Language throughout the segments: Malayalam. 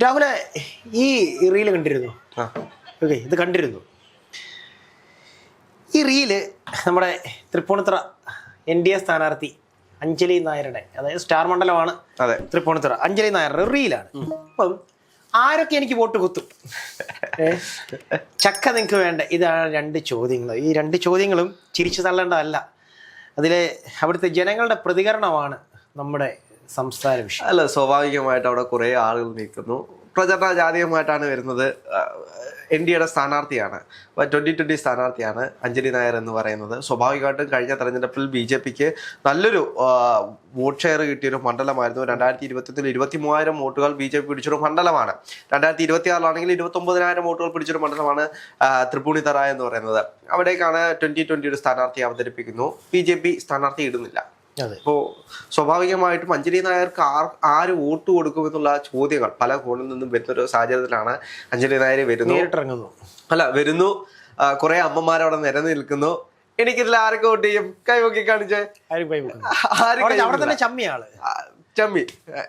രാഹുലെ, ഈ റീല് കണ്ടിരുന്നു. ഓക്കെ, ഇത് കണ്ടിരുന്നു. ഈ റീല് നമ്മുടെ തൃപ്പൂണിത്തുറ NDA സ്ഥാനാർത്ഥി അഞ്ജലി നായരുടെ, അതായത് സ്റ്റാർ മണ്ഡലമാണ് തൃപ്പൂണിത്തുറ, അഞ്ജലി നായരുടെ റീലാണ്. അപ്പം ആരൊക്കെ എനിക്ക് വോട്ട് കുത്തും, ചക്ക നിങ്ങൾക്ക് വേണ്ട, ഇതാണ് 2 ചോദ്യങ്ങൾ. ഈ 2 ചോദ്യങ്ങളും ചിരിച്ചു തള്ളേണ്ടതല്ല, അതിലെ അവിടുത്തെ ജനങ്ങളുടെ പ്രതികരണമാണ് നമ്മുടെ സംസ്ഥാന വിഷയം. അല്ല, സ്വാഭാവികമായിട്ട് അവിടെ കുറെ ആളുകൾ നിൽക്കുന്നു. പ്രചരണ ജാതീയമായിട്ടാണ് വരുന്നത്. NDAയുടെ സ്ഥാനാർത്ഥിയാണ്, 2020 സ്ഥാനാർത്ഥിയാണ് അഞ്ജലി നായർ എന്ന് പറയുന്നത്. സ്വാഭാവികമായിട്ടും കഴിഞ്ഞ തെരഞ്ഞെടുപ്പിൽ BJPക്ക് നല്ലൊരു വോട്ട് ഷെയർ കിട്ടിയൊരു മണ്ഡലമായിരുന്നു. 2021 23,000 വോട്ടുകൾ BJP പിടിച്ചൊരു മണ്ഡലമാണ്. 2026 29,000 വോട്ടുകൾ പിടിച്ചൊരു മണ്ഡലമാണ് തൃപ്പൂണിത്തറ എന്ന് പറയുന്നത്. അവിടേക്കാണ് 2020 സ്ഥാനാർത്ഥി അവതരിപ്പിക്കുന്നു. BJP സ്ഥാനാർത്ഥി ഇടുന്നില്ല. അപ്പോ സ്വാഭാവികമായിട്ടും അഞ്ജലി നായർക്ക് ആര് വോട്ട് കൊടുക്കുമെന്നുള്ള ചോദ്യങ്ങൾ പല കോണിൽ നിന്നും വരുന്നൊരു സാഹചര്യത്തിലാണ് അഞ്ജലി നായർ വരുന്നു. കുറെ അമ്മമാരവിടെ നിരന്ന് നിൽക്കുന്നു. എനിക്കിതിൽ ആരൊക്കെ വോട്ട് ചെയ്യും? കൈവക്കി കാണിച്ചേ. ചമ്മി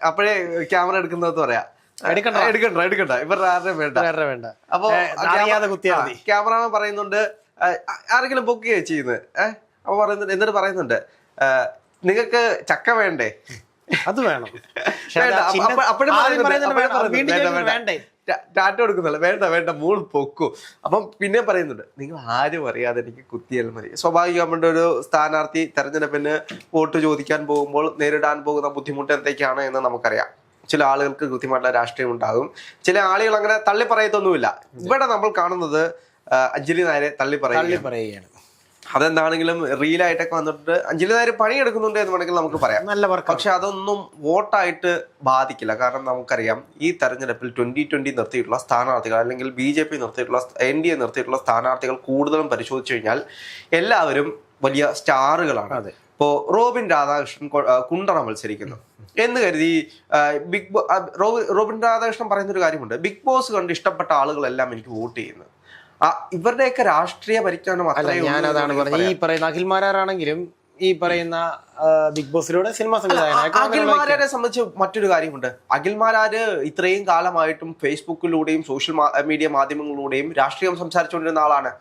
അപ്പോഴേ ക്യാമറ എടുക്കുന്നത് പറയാം, എടുക്കണ്ട ഇവരുടെ ആരുടെയും വേണ്ട. അപ്പൊ ക്യാമറമാൻ പറയുന്നുണ്ട്, ആരെങ്കിലും ബുക്ക് ചെയ്യുന്നത്. അപ്പൊ പറയുന്നുണ്ട്, എന്നിട്ട് പറയുന്നുണ്ട്, നിങ്ങൾക്ക് ചക്ക വേണ്ടേ? അത് വേണം. ടാറ്റ കൊടുക്കുന്നില്ല, വേണ്ട മൂൾ പൊക്കൂ. അപ്പം പിന്നെ പറയുന്നുണ്ട്, നിങ്ങൾ ആരും അറിയാതെ എനിക്ക് കുത്തിയാൽ മതി. സ്വാഭാവികമായിട്ട് ഒരു സ്ഥാനാർത്ഥി തെരഞ്ഞെടുപ്പിന് വോട്ട് ചോദിക്കാൻ പോകുമ്പോൾ നേരിടാൻ പോകുന്ന ബുദ്ധിമുട്ട് എന്തൊക്കെയാണ് എന്ന് നമുക്കറിയാം. ചില ആളുകൾക്ക് കൃത്യമായിട്ടുള്ള രാഷ്ട്രീയം ഉണ്ടാകും, ചില ആളുകൾ അങ്ങനെ തള്ളി പറയത്തൊന്നുമില്ല. ഇവിടെ നമ്മൾ കാണുന്നത് അഞ്ജലി നായരെ തള്ളി പറയുകയാണ്. അതെന്താണെങ്കിലും റീലായിട്ടൊക്കെ വന്നിട്ട് അഞ്ജലി നായർ പണിയെടുക്കുന്നുണ്ട് എന്ന് വേണമെങ്കിൽ നമുക്ക് പറയാം. പക്ഷെ അതൊന്നും വോട്ടായിട്ട് ബാധിക്കില്ല. കാരണം നമുക്കറിയാം, ഈ തെരഞ്ഞെടുപ്പിൽ 2020 നിർത്തിയിട്ടുള്ള സ്ഥാനാർത്ഥികൾ, അല്ലെങ്കിൽ BJP നിർത്തിയിട്ടുള്ള NDA നിർത്തിയിട്ടുള്ള സ്ഥാനാർത്ഥികൾ കൂടുതലും പരിശോധിച്ചു കഴിഞ്ഞാൽ എല്ലാവരും വലിയ സ്റ്റാറുകളാണ്. ഇപ്പോ റോബിൻ രാധാകൃഷ്ണൻ കുണ്ടറ മത്സരിക്കുന്നു എന്ന് കരുതി റോബിൻ രാധാകൃഷ്ണൻ പറയുന്നൊരു കാര്യമുണ്ട്, ബിഗ് ബോസ് കണ്ട് ഇഷ്ടപ്പെട്ട ആളുകളെല്ലാം എനിക്ക് വോട്ട് ചെയ്യുന്നു. ഇവരുടെയൊക്കെ രാഷ്ട്രീയ പരിജ്ഞാനം ഞാനതാണ് പറഞ്ഞത്. ഈ പറയുന്ന അഖിൽമാരാണെങ്കിലും ഈ പറയുന്ന ബിഗ് ബോസിലൂടെ സിനിമ സംവിധായകൻ അഖിൽമാരെ സംബന്ധിച്ച് മറ്റൊരു കാര്യമുണ്ട്. അഖിൽമാരാര് ഇത്രയും കാലമായിട്ടും ഫേസ്ബുക്കിലൂടെയും സോഷ്യൽ മീഡിയ മാധ്യമങ്ങളിലൂടെയും രാഷ്ട്രീയം സംസാരിച്ചുകൊണ്ടിരുന്ന ആളാണ്.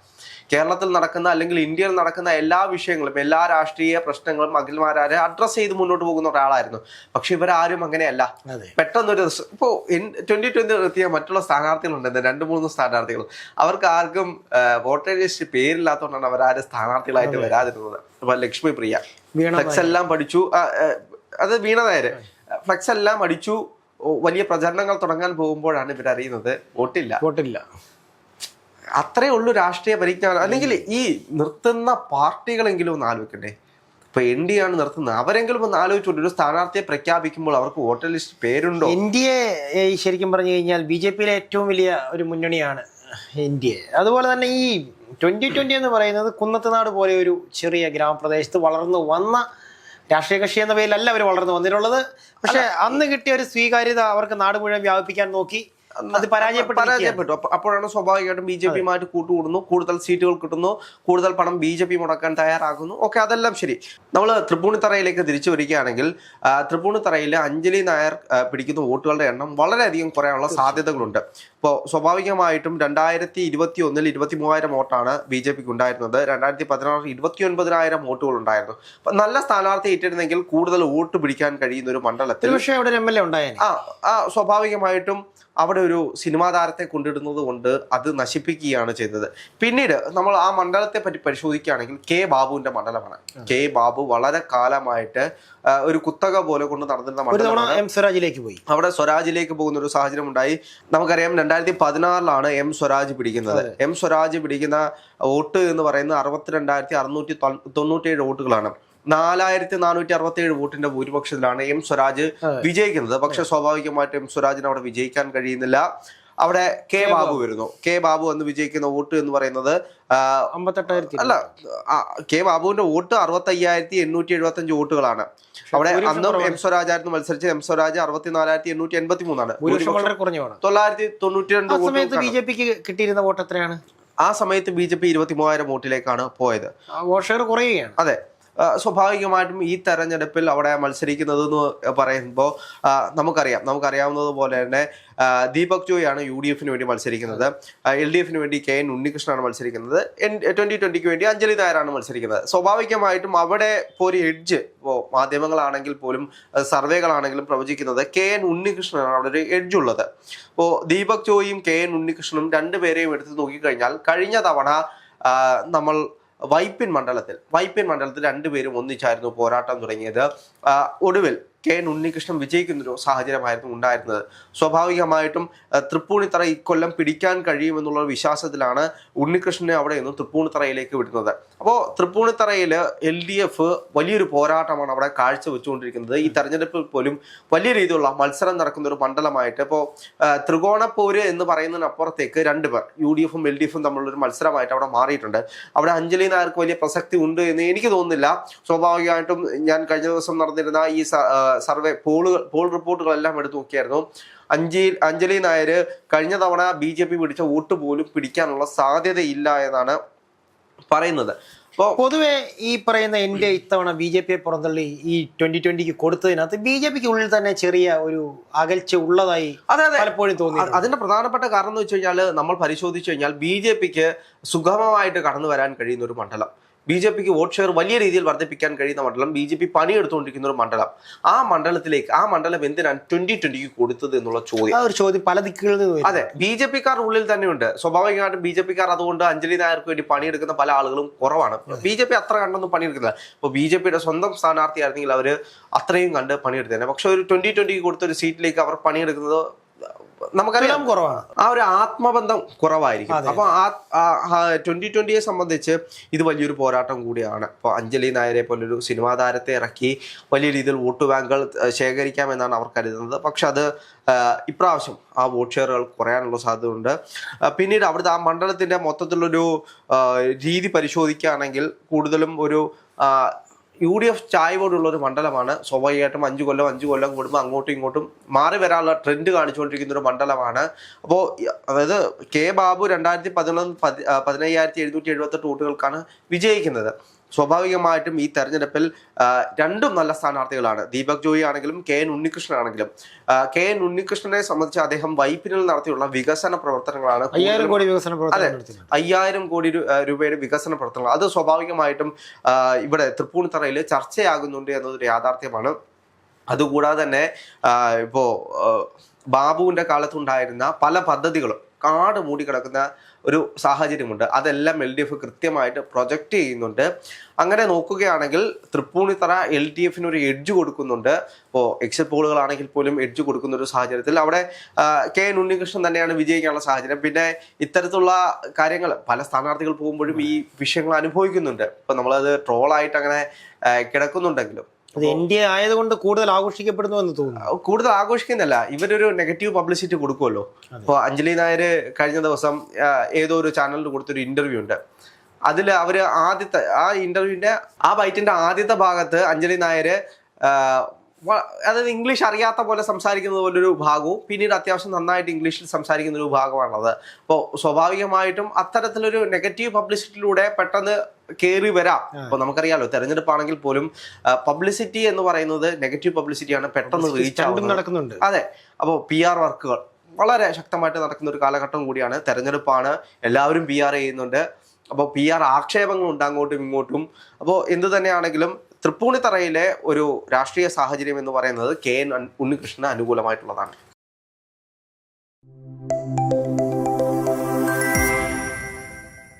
കേരളത്തിൽ നടക്കുന്ന അല്ലെങ്കിൽ ഇന്ത്യയിൽ നടക്കുന്ന എല്ലാ വിഷയങ്ങളും, എല്ലാ രാഷ്ട്രീയ പ്രശ്നങ്ങളും അഖിൽമാരാര് അഡ്രസ് ചെയ്ത് മുന്നോട്ട് പോകുന്ന ഒരാളായിരുന്നു. പക്ഷെ ഇവരാരും അങ്ങനെയല്ല. പെട്ടെന്നൊരു ഇപ്പോ 2020 എത്തിയ മറ്റുള്ള സ്ഥാനാർത്ഥികളുണ്ട്, 2-3 സ്ഥാനാർത്ഥികൾ, അവർക്ക് ആർക്കും വോട്ടർ ലിസ്റ്റ് പേരില്ലാത്തതുകൊണ്ടാണ് അവരാരും സ്ഥാനാർത്ഥികളായിട്ട് വരാതിരുന്നത്. അപ്പൊ ലക്ഷ്മി പ്രിയ ഫ്ലെക്സ് എല്ലാം പഠിച്ചു, അത് വീണ നായര് ഫ്ലെക്സ് എല്ലാം അടിച്ചു, വലിയ പ്രചരണങ്ങൾ തുടങ്ങാൻ പോകുമ്പോഴാണ് ഇവരറിയുന്നത് വോട്ടില്ല. അത്രേ ഉള്ളൂ രാഷ്ട്രീയ പരിജ്ഞാനം. അല്ലെങ്കിൽ ഈ നിർത്തുന്ന പാർട്ടികളെങ്കിലും ഒന്ന് ആലോചിക്കണ്ടേ? ഇപ്പൊ NDA ആണ് നിർത്തുന്നത്, അവരെങ്കിലും ഒന്ന് ആലോചിച്ചോണ്ട് ഒരു സ്ഥാനാർത്ഥിയെ പ്രഖ്യാപിക്കുമ്പോൾ അവർക്ക് വോട്ടർ ലിസ്റ്റ് പേരുണ്ടോ? NDA ശരിക്കും പറഞ്ഞു കഴിഞ്ഞാൽ BJPയിലെ ഏറ്റവും വലിയ ഒരു മുന്നണിയാണ് NDA. അതുപോലെ തന്നെ ഈ 2020 എന്ന് പറയുന്നത് കുന്നത്തുനാട് പോലെ ഒരു ചെറിയ ഗ്രാമപ്രദേശത്ത് വളർന്നു വന്ന രാഷ്ട്രീയ കക്ഷി എന്ന പേരിലല്ല അവർ വളർന്നു വന്നിട്ടുള്ളത്. പക്ഷെ അന്ന് കിട്ടിയ ഒരു സ്വീകാര്യത അവർക്ക് നാട് മുഴുവൻ വ്യാപിപ്പിക്കാൻ നോക്കി, അത് പരാജയപ്പെട്ടു. അപ്പോഴാണ് സ്വാഭാവികമായിട്ടും BJPയുമായിട്ട് കൂട്ടുകൂടുന്നു, കൂടുതൽ സീറ്റുകൾ കിട്ടുന്നു, കൂടുതൽ പണം BJP മുടക്കാൻ തയ്യാറാകുന്നു. ഓക്കെ, അതെല്ലാം ശരി. നമ്മൾ തൃപ്പൂണിത്തറയിലേക്ക് തിരിച്ചു വരികയാണെങ്കിൽ, തൃപ്പൂണിത്തറയിൽ അഞ്ജലി നായർ പിടിക്കുന്ന വോട്ടുകളുടെ എണ്ണം വളരെയധികം കുറയാനുള്ള സാധ്യതകളുണ്ട്. ഇപ്പോൾ സ്വാഭാവികമായിട്ടും 2021 23,000 വോട്ടാണ് BJPക്ക് ഉണ്ടായിരുന്നത്. 2016 29,000 വോട്ടുകൾ ഉണ്ടായിരുന്നു. അപ്പൊ നല്ല സ്ഥാനാർത്ഥി ഇട്ടിരുന്നെങ്കിൽ കൂടുതൽ വോട്ട് പിടിക്കാൻ കഴിയുന്ന ഒരു മണ്ഡലത്തിൽ സ്വാഭാവികമായിട്ടും അവിടെ ഒരു സിനിമാ താരത്തെ കൊണ്ടിടുന്നത് കൊണ്ട് അത് നശിപ്പിക്കുകയാണ് ചെയ്തത്. പിന്നീട് നമ്മൾ ആ മണ്ഡലത്തെ പറ്റി പരിശോധിക്കുകയാണെങ്കിൽ K ബാബുവിന്റെ മണ്ഡലമാണ്. K ബാബു വളരെ കാലമായിട്ട് ഒരു കുത്തക പോലെ കൊണ്ട് നടന്നിരുന്ന മണ്ഡലമാണ്. അവിടെ സ്വരാജിലേക്ക് പോകുന്ന ഒരു സാഹചര്യം ഉണ്ടായി. നമുക്കറിയാം 2016 M സ്വരാജ് പിടിക്കുന്നത്. M സ്വരാജ് പിടിക്കുന്ന വോട്ട് എന്ന് പറയുന്നത് 62,697 വോട്ടുകളാണ്. 4,467 വോട്ടിന്റെ ഭൂരിപക്ഷത്തിലാണ് M സ്വരാജ് വിജയിക്കുന്നത്. പക്ഷെ സ്വാഭാവികമായിട്ടും M സ്വരാജിന് അവിടെ വിജയിക്കാൻ കഴിയുന്നില്ല. അവിടെ K ബാബു വരുന്നു. K ബാബു എന്ന് വിജയിക്കുന്ന വോട്ട് എന്ന് പറയുന്നത് 58,000 അല്ല, K ബാബുവിന്റെ വോട്ട് 65,875 വോട്ടുകളാണ്. അവിടെ അന്നും M സ്വരാജ് ആയിരുന്നു മത്സരിച്ചത്. M Swaraj 64,883 992 vote. BJPക്ക് കിട്ടിയിരുന്ന വോട്ട് എത്രയാണ്? ആ സമയത്ത് BJP 23,000 വോട്ടിലേക്കാണ് പോയത്. വോട്ട് ഷെയർ കുറയുകയാണ്. അതെ. സ്വാഭാവികമായിട്ടും ഈ തെരഞ്ഞെടുപ്പിൽ അവിടെ മത്സരിക്കുന്നത് എന്ന് പറയുമ്പോൾ നമുക്കറിയാവുന്നത് പോലെ തന്നെ ദീപക് ജോയിയാണ് UDF വേണ്ടി മത്സരിക്കുന്നത്, LDF വേണ്ടി KN ഉണ്ണികൃഷ്ണനാണ് മത്സരിക്കുന്നത്, 2020 വേണ്ടി അഞ്ജലി നായരാണ് മത്സരിക്കുന്നത്. സ്വാഭാവികമായിട്ടും അവിടെ ഇപ്പോൾ ഒരു എഡ്ജ്, ഇപ്പോൾ മാധ്യമങ്ങളാണെങ്കിൽ പോലും സർവേകളാണെങ്കിലും പ്രവചിക്കുന്നത് KN ഉണ്ണികൃഷ്ണനാണ് അവിടെ ഒരു എഡ്ജ് ഉള്ളത്. ഇപ്പോൾ ദീപക് ജോയിയും KN ഉണ്ണികൃഷ്ണനും രണ്ടുപേരെയും എടുത്ത് നോക്കിക്കഴിഞ്ഞാൽ കഴിഞ്ഞ തവണ നമ്മൾ വൈപ്പിൻ മണ്ഡലത്തിൽ രണ്ടുപേരും ഒന്നിച്ചായിരുന്നു പോരാട്ടം തുടങ്ങിയത്. ഒടുവിൽ KN ഉണ്ണികൃഷ്ണൻ വിജയിക്കുന്നൊരു സാഹചര്യമായിരുന്നു ഉണ്ടായിരുന്നത്. സ്വാഭാവികമായിട്ടും തൃപ്പൂണിത്തറ ഇക്കൊല്ലം പിടിക്കാൻ കഴിയുമെന്നുള്ള വിശ്വാസത്തിലാണ് ഉണ്ണികൃഷ്ണനെ അവിടെ നിന്ന് തൃപ്പൂണിത്തറയിലേക്ക് വിടുന്നത്. അപ്പോൾ തൃപ്പൂണിത്തറയിൽ LDF വലിയൊരു പോരാട്ടമാണ് അവിടെ കാഴ്ചവെച്ചുകൊണ്ടിരിക്കുന്നത്. ഈ തെരഞ്ഞെടുപ്പിൽ പോലും വലിയ രീതിയിലുള്ള മത്സരം നടക്കുന്ന ഒരു മണ്ഡലമായിട്ട് ഇപ്പോൾ ത്രികോണപ്പോര് എന്ന് പറയുന്നതിനപ്പുറത്തേക്ക് രണ്ടുപേർ UDF LDF തമ്മിലുള്ളൊരു മത്സരമായിട്ട് അവിടെ മാറിയിട്ടുണ്ട്. അവിടെ അഞ്ജലി നായർക്ക് വലിയ പ്രസക്തി ഉണ്ട് എന്ന് എനിക്ക് തോന്നുന്നില്ല. സ്വാഭാവികമായിട്ടും ഞാൻ കഴിഞ്ഞ ദിവസം നടന്നിരുന്ന ഈ സർവേ പോൾ റിപ്പോർട്ടുകളെല്ലാം എടുത്തു നോക്കിയായിരുന്നു. അഞ്ജലി നായർ കഴിഞ്ഞ തവണ BJP പിടിച്ച വോട്ട് പോലും പിടിക്കാനുള്ള സാധ്യതയില്ല എന്നാണ് പറയുന്നത്. അപ്പോൾ പൊതുവെ ഈ പറയുന്ന ഇന്ത്യ ഇത്തവണ BJP പുറന്തള്ളി ഈ 2020 കൊടുത്തതിനകത്ത് BJPക്ക് ഉള്ളിൽ തന്നെ ചെറിയ ഒരു അകൽച്ച ഉള്ളതായി പലപ്പോഴും തോന്നി. അതിന്റെ പ്രധാനപ്പെട്ട കാരണം എന്ന് വെച്ച് കഴിഞ്ഞാൽ നമ്മൾ പരിശോധിച്ചു കഴിഞ്ഞാൽ BJPക്ക് സുഗമമായിട്ട് കടന്നു വരാൻ കഴിയുന്ന ഒരു മണ്ഡലം, BJPക്ക് വോട്ട് ഷെയർ വലിയ രീതിയിൽ വർദ്ധിപ്പിക്കാൻ കഴിയുന്ന മണ്ഡലം, BJP പണിയെടുത്തുകൊണ്ടിരിക്കുന്ന ഒരു മണ്ഡലം, ആ മണ്ഡലം എന്തിനാണ് 2020 കൊടുത്തത് എന്നുള്ള ചോദ്യം പല ദിക്കുകളിൽ നിന്ന്. അതെ, BJPക്കാർ ഉള്ളിൽ തന്നെയുണ്ട്. സ്വാഭാവികമായിട്ടും BJPക്കാർ അതുകൊണ്ട് അഞ്ജലി നായർക്ക് വേണ്ടി പണിയെടുക്കുന്ന പല ആളുകളും കുറവാണ്. BJP അത്ര കണ്ടൊന്നും പണിയെടുക്കുന്നില്ല. ഇപ്പോൾ BJPയുടെ സ്വന്തം സ്ഥാനാർത്ഥിയായിരുന്നെങ്കിൽ അവർ അത്രയും കണ്ട് പണിയെടുത്തേനെ. പക്ഷെ ഒരു 2020 കൊടുത്തൊരു സീറ്റിലേക്ക് അവർ പണിയെടുക്കുന്നത് നമുക്കറിയാം കുറവാണ്. ആ ഒരു ആത്മബന്ധം കുറവായിരിക്കും. അപ്പൊ 2020 സംബന്ധിച്ച് ഇത് വലിയൊരു പോരാട്ടം കൂടിയാണ്. ഇപ്പോൾ അഞ്ജലി നായരെ പോലൊരു സിനിമാ താരത്തെ ഇറക്കി വലിയ രീതിയിൽ വോട്ട് ബാങ്കുകൾ ശേഖരിക്കാമെന്നാണ് അവർ കരുതുന്നത്. പക്ഷെ അത് ഇപ്രാവശ്യം ആ വോട്ട് ഷെയറുകൾ കുറയാനുള്ള സാധ്യതയുണ്ട്. പിന്നീട് അവിടുത്തെ ആ മണ്ഡലത്തിന്റെ മൊത്തത്തിലൊരു രീതി പരിശോധിക്കുകയാണെങ്കിൽ കൂടുതലും ഒരു UDF ചായ്വോടുള്ള ഒരു മണ്ഡലമാണ്. സ്വാഭാവികമായിട്ടും 5 കൊല്ലം കൂടുമ്പോൾ അങ്ങോട്ടും ഇങ്ങോട്ടും മാറി വരാനുള്ള ട്രെൻഡ് കാണിച്ചുകൊണ്ടിരിക്കുന്ന ഒരു മണ്ഡലമാണ്. അപ്പോൾ അതായത് ബാബു 2011 15,778 വോട്ടുകൾക്കാണ് വിജയിക്കുന്നത്. സ്വാഭാവികമായിട്ടും ഈ തെരഞ്ഞെടുപ്പിൽ രണ്ടും നല്ല സ്ഥാനാർത്ഥികളാണ്. ദീപക് ജോയി ആണെങ്കിലും KN ഉണ്ണികൃഷ്ണൻ ആണെങ്കിലും. KN ഉണ്ണികൃഷ്ണനെ സംബന്ധിച്ച് അദ്ദേഹം വൈപ്പിനിൽ നടത്തിയുള്ള വികസന പ്രവർത്തനങ്ങളാണ്. 5,000 കോടി രൂപയുടെ വികസന പ്രവർത്തനങ്ങൾ. അത് സ്വാഭാവികമായിട്ടും ഇവിടെ തൃപ്പൂണിത്തറയിൽ ചർച്ചയാകുന്നുണ്ട് എന്നതൊരു യാഥാർത്ഥ്യമാണ്. അതുകൂടാതെ തന്നെ ഇപ്പോ ബാബുവിന്റെ കാലത്തുണ്ടായിരുന്ന പല പദ്ധതികളും കാട് മൂടിക്കിടക്കുന്ന ഒരു സാഹചര്യമുണ്ട്. അതെല്ലാം LDF കൃത്യമായിട്ട് പ്രൊജക്റ്റ് ചെയ്യുന്നുണ്ട്. അങ്ങനെ നോക്കുകയാണെങ്കിൽ തൃപ്പൂണിത്തറ LDF ഒരു എഡ്ജ് കൊടുക്കുന്നുണ്ട്. ഇപ്പോൾ എക്സിറ്റ് പോളുകളാണെങ്കിൽ പോലും എഡ്ജ് കൊടുക്കുന്ന ഒരു സാഹചര്യത്തിൽ അവിടെ KN ഉണ്ണികൃഷ്ണൻ തന്നെയാണ് വിജയിക്കാനുള്ള സാഹചര്യം. പിന്നെ ഇത്തരത്തിലുള്ള കാര്യങ്ങൾ പല സ്ഥാനാർത്ഥികൾ പോകുമ്പോഴും ഈ വിഷയങ്ങൾ അനുഭവിക്കുന്നുണ്ട്. ഇപ്പൊ നമ്മളത് ട്രോളായിട്ട് അങ്ങനെ കിടക്കുന്നുണ്ടെങ്കിലും ഇന്ത്യ ആയതുകൊണ്ട് കൂടുതൽ ആഘോഷിക്കപ്പെടുന്നു എന്ന് തോന്നുന്നു. കൂടുതൽ ആഘോഷിക്കുന്നില്ല, ഇവരൊരു നെഗറ്റീവ് പബ്ലിസിറ്റി കൊടുക്കുമല്ലോ. ഇപ്പോൾ അഞ്ജലി നായർ കഴിഞ്ഞ ദിവസം ഏതോ ഒരു ചാനലിന് കൊടുത്തൊരു ഇന്റർവ്യൂ ഉണ്ട്. അതിൽ അവർ ആ ഇന്റർവ്യൂവിന്റെ ആ ബൈറ്റിന്റെ ആദ്യത്തെ ഭാഗത്ത് അഞ്ജലി നായർ അതായത് ഇംഗ്ലീഷ് അറിയാത്ത പോലെ സംസാരിക്കുന്നത് പോലൊരു ഭാഗവും പിന്നീട് അത്യാവശ്യം നന്നായിട്ട് ഇംഗ്ലീഷിൽ സംസാരിക്കുന്ന ഒരു ഭാഗമാണത്. അപ്പോൾ സ്വാഭാവികമായിട്ടും അത്തരത്തിലൊരു നെഗറ്റീവ് പബ്ലിസിറ്റിയിലൂടെ പെട്ടെന്ന് കയറി വരാം. ഇപ്പൊ നമുക്കറിയാലോ തെരഞ്ഞെടുപ്പാണെങ്കിൽ പോലും പബ്ലിസിറ്റി എന്ന് പറയുന്നത് നെഗറ്റീവ് പബ്ലിസിറ്റിയാണ് പെട്ടെന്ന് റീച്ച് നടക്കുന്നുണ്ട്. അതെ, അപ്പോൾ PR വർക്കുകൾ വളരെ ശക്തമായിട്ട് നടക്കുന്ന ഒരു കാലഘട്ടം കൂടിയാണ്. തെരഞ്ഞെടുപ്പാണ്, എല്ലാവരും PR ചെയ്യുന്നുണ്ട്. അപ്പോൾ PR ആക്ഷേപങ്ങളുണ്ട് അങ്ങോട്ടും ഇങ്ങോട്ടും. അപ്പോൾ എന്തു തന്നെയാണെങ്കിലും തൃപ്പൂണിത്തറയിലെ ഒരു രാഷ്ട്രീയ സാഹചര്യം എന്ന് പറയുന്നത് KN ഉണ്ണികൃഷ്ണന് അനുകൂലമായിട്ടുള്ളതാണ്.